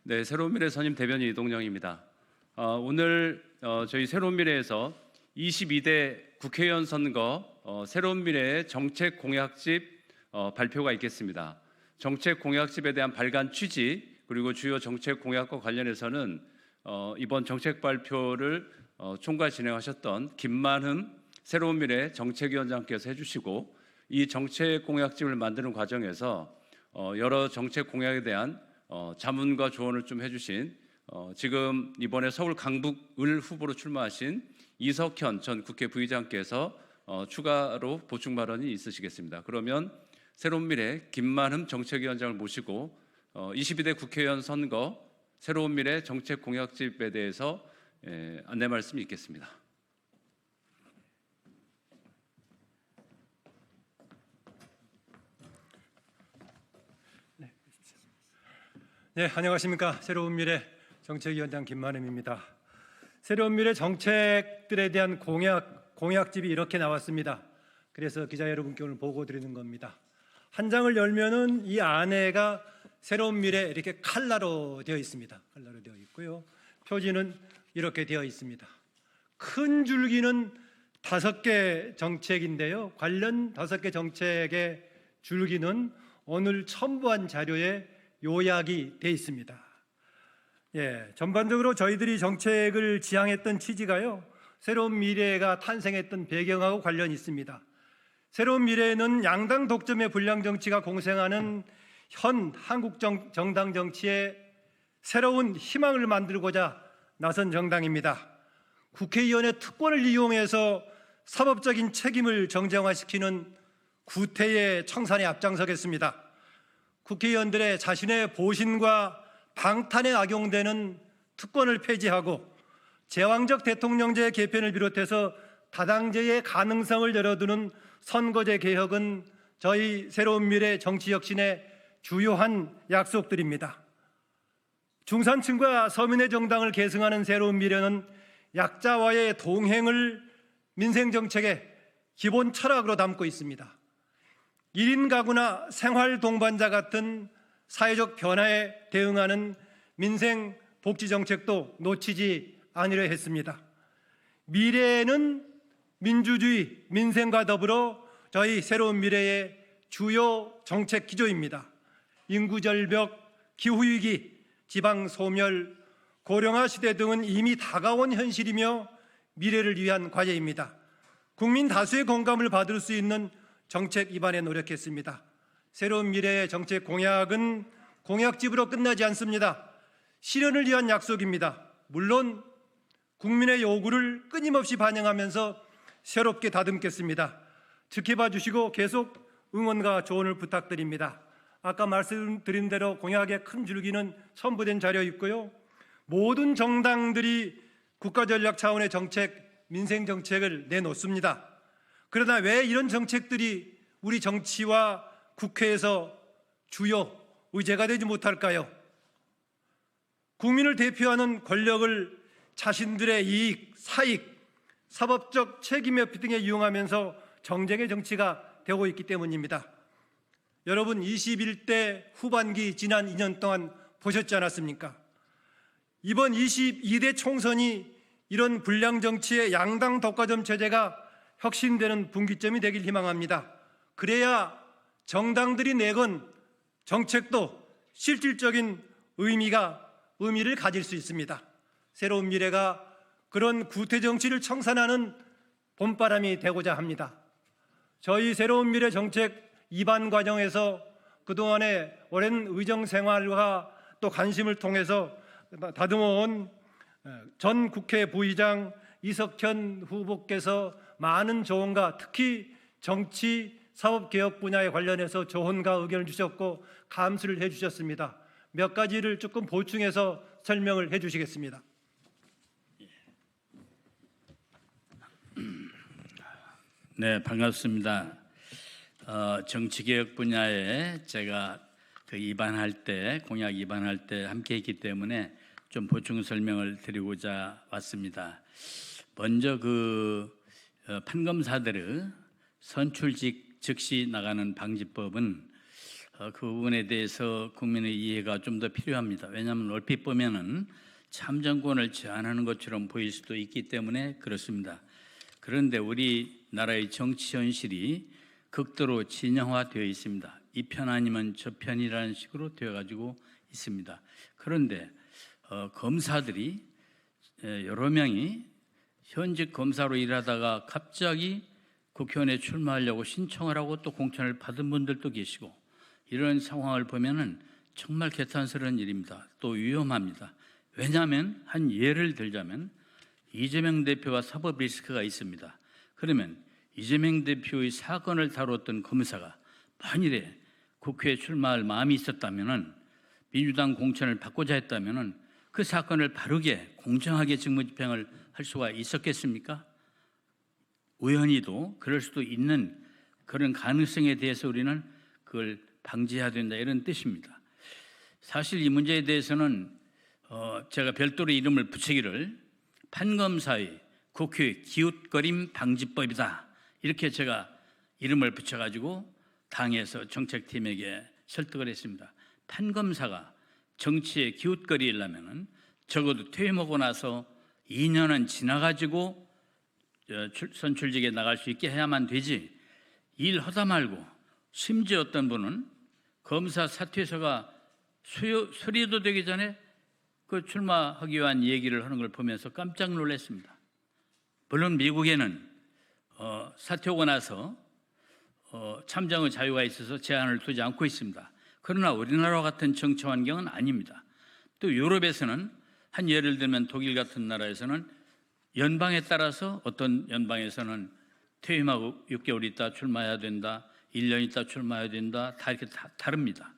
네, 새로운 미래 선임 대변인 이동영입니다. 오늘 저희 새로운 미래에서 22대 국회의원 선거 새로운 미래의 정책 공약집 발표가 있겠습니다. 정책 공약집에 대한 발간 취지 그리고 주요 정책 공약과 관련해서는 이번 정책 발표를 총괄 진행하셨던 김만흠 새로운 미래 정책위원장께서 해주시고, 이 정책 공약집을 만드는 과정에서 여러 정책 공약에 대한 자문과 조언을 좀 해주신 지금 이번에 서울 강북을 후보로 출마하신 이석현 전 국회 부의장께서 추가로 보충 발언이 있으시겠습니다. 그러면 새로운 미래 김만흠 정책위원장을 모시고 22대 국회의원 선거 새로운 미래 정책 공약집에 대해서 안내 말씀이 있겠습니다. 네, 안녕하십니까. 새로운 미래 정책위원장 김만흠입니다. 새로운 미래 정책들에 대한 공약집이 이렇게 나왔습니다. 그래서 기자 여러분께 오늘 보고 드리는 겁니다. 한 장을 열면은 이 안에가 새로운 미래 이렇게 칼라로 되어 있습니다. 칼라로 되어 있고요. 표지는 이렇게 되어 있습니다. 큰 줄기는 5개 정책인데요. 관련 5개 정책의 줄기는 오늘 첨부한 자료에 요약이 되어 있습니다. 전반적으로 저희들이 정책을 지향했던 취지가요, 새로운 미래가 탄생했던 배경하고 관련이 있습니다. 새로운 미래는 양당 독점의 불량 정치가 공생하는 현 한국 정당 정치에 새로운 희망을 만들고자 나선 정당입니다. 국회의원의 특권을 이용해서 사법적인 책임을 정쟁화시키는 구태의 청산에 앞장서겠습니다. 국회의원들의 자신의 보신과 방탄에 악용되는 특권을 폐지하고 제왕적 대통령제 개편을 비롯해서 다당제의 가능성을 열어두는 선거제 개혁은 저희 새로운 미래 정치혁신의 주요한 약속들입니다. 중산층과 서민의 정당을 계승하는 새로운 미래는 약자와의 동행을 민생정책의 기본 철학으로 담고 있습니다. 1인 가구나 생활 동반자 같은 사회적 변화에 대응하는 민생 복지 정책도 놓치지 않으려 했습니다. 미래는 민주주의, 민생과 더불어 저희 새로운 미래의 주요 정책 기조입니다. 인구 절벽, 기후위기, 지방 소멸, 고령화 시대 등은 이미 다가온 현실이며 미래를 위한 과제입니다. 국민 다수의 공감을 받을 수 있는 정책 입안에 노력했습니다. 새로운 미래의 정책 공약은 공약집으로 끝나지 않습니다. 실현을 위한 약속입니다. 물론 국민의 요구를 끊임없이 반영하면서 새롭게 다듬겠습니다. 지켜봐 주시고 계속 응원과 조언을 부탁드립니다. 아까 말씀드린 대로 공약의 큰 줄기는 첨부된 자료 있고요. 모든 정당들이 국가전략 차원의 정책, 민생정책을 내놓습니다. 그러나 왜 이런 정책들이 우리 정치와 국회에서 주요 의제가 되지 못할까요? 국민을 대표하는 권력을 자신들의 이익, 사익, 사법적 책임의 등에 이용하면서 정쟁의 정치가 되고 있기 때문입니다. 여러분 21대 후반기 지난 2년 동안 보셨지 않았습니까? 이번 22대 총선이 이런 불량 정치의 양당 독과점 체제가 혁신되는 분기점이 되길 희망합니다. 그래야 정당들이 내건 정책도 실질적인 의미를 가질 수 있습니다. 새로운 미래가 그런 구태 정치를 청산하는 봄바람이 되고자 합니다. 저희 새로운 미래 정책 입안 과정에서 그동안의 오랜 의정 생활과 또 관심을 통해서 다듬어온 전 국회 부의장 이석현 후보께서 많은 조언과 특히 정치 사법개혁 분야에 관련해서 조언과 의견을 주셨고 감수를 해주셨습니다. 몇 가지를 조금 보충해서 설명을 해주시겠습니다. 네, 반갑습니다. 정치개혁 분야에 제가 공약 입안할 때 함께했기 때문에 좀 보충 설명을 드리고자 왔습니다. 먼저 판검사들의 선출직 즉시 나가는 방지법은 그 부분에 대해서 국민의 이해가 좀 더 필요합니다. 왜냐하면 얼핏 보면은 참정권을 제한하는 것처럼 보일 수도 있기 때문에 그렇습니다. 그런데 우리나라의 정치 현실이 극도로 진영화되어 있습니다. 이 편 아니면 저 편이라는 식으로 되어 가지고 있습니다. 그런데 검사들이 여러 명이 현직 검사로 일하다가 갑자기 국회의원에 출마하려고 신청을 하고 또 공천을 받은 분들도 계시고, 이런 상황을 보면은 정말 개탄스러운 일입니다. 또 위험합니다. 왜냐하면 한 예를 들자면 이재명 대표와 사법 리스크가 있습니다. 그러면 이재명 대표의 사건을 다뤘던 검사가 만일에 국회에 출마할 마음이 있었다면은, 민주당 공천을 받고자 했다면은 그 사건을 바르게 공정하게 직무집행을 할 수가 있었겠습니까? 우연히도 그럴 수도 있는 그런 가능성에 대해서 우리는 그걸 방지해야 된다, 이런 뜻입니다. 사실 이 문제에 대해서는 제가 별도로 이름을 붙이기를 판검사의 국회 기웃거림 방지법이다, 이렇게 제가 이름을 붙여가지고 당에서 정책팀에게 설득을 했습니다. 판검사가 정치에 기웃거리려면은 적어도 퇴임하고 나서 2년은 지나가지고 선출직에 나갈 수 있게 해야만 되지, 일하다 말고, 심지어 어떤 분은 검사 사퇴서가 수리도 되기 전에 그 출마하기 위한 얘기를 하는 걸 보면서 깜짝 놀랐습니다. 물론 미국에는 사퇴하고 나서 참정의 자유가 있어서 제한을 두지 않고 있습니다. 그러나 우리나라와 같은 정치 환경은 아닙니다. 또 유럽에서는, 한 예를 들면 독일 같은 나라에서는 연방에 따라서 어떤 연방에서는 퇴임하고 6개월 있다 출마해야 된다, 1년 있다 출마해야 된다, 다 이렇게 다릅니다.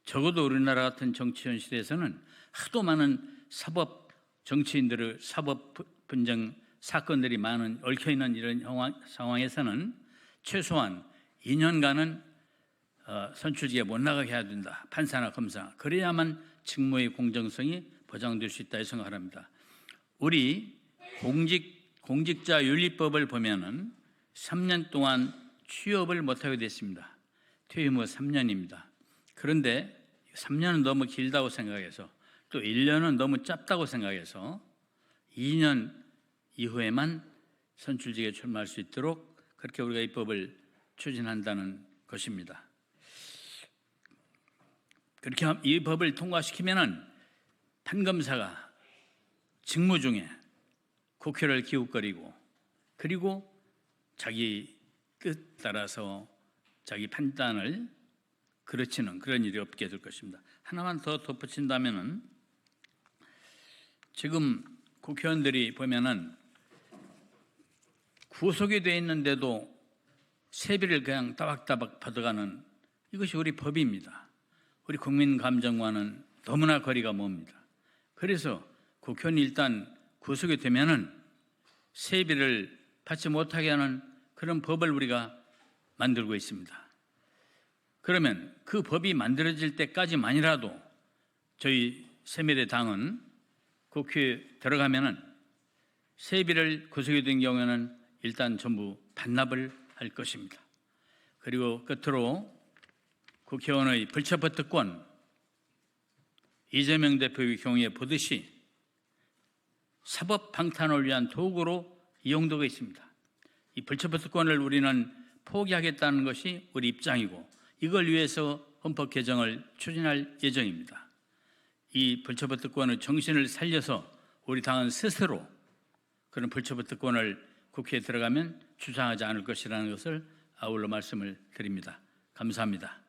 적어도 우리나라 같은 정치 현실에서는 하도 많은 사법 정치인들의 사법 분쟁 사건들이 많은 얽혀있는 이런 상황에서는 최소한 2년간은 선출직에 못 나가게 해야 된다. 판사나 검사. 그래야만 직무의 공정성이 보장될 수 있다 생각합니다. 우리 공직자윤리법을 보면은 3년 동안 취업을 못하게 됐습니다. 퇴임 후 3년입니다. 그런데 3년은 너무 길다고 생각해서, 또 1년은 너무 짧다고 생각해서 2년 이후에만 선출직에 출마할 수 있도록 그렇게 우리가 이 법을 추진한다는 것입니다. 그렇게 이 법을 통과시키면은 판검사가 직무 중에 국회를 기웃거리고, 그리고 자기 뜻 따라서 자기 판단을 그르치는 그런 일이 없게 될 것입니다. 하나만 더 덧붙인다면은, 지금 국회의원들이 보면은 구속이 돼 있는데도 세비를 그냥 따박따박 받아가는, 이것이 우리 법입니다. 우리 국민 감정과는 너무나 거리가 멉니다. 그래서 국회의원이 일단 구속이 되면은 세비를 받지 못하게 하는 그런 법을 우리가 만들고 있습니다. 그러면 그 법이 만들어질 때까지만이라도 저희 새미래당은 국회에 들어가면은 세비를 구속이 된 경우에는 일단 전부 반납을 할 것입니다. 그리고 끝으로 국회의원의 불체포 특권, 이재명 대표의 경우에 보듯이 사법 방탄을 위한 도구로 이용되고 있습니다. 이 불체포 특권을 우리는 포기하겠다는 것이 우리 입장이고, 이걸 위해서 헌법 개정을 추진할 예정입니다. 이 불체포 특권의 정신을 살려서 우리 당은 스스로 그런 불체포 특권을 국회에 들어가면 주장하지 않을 것이라는 것을 아울러 말씀을 드립니다. 감사합니다.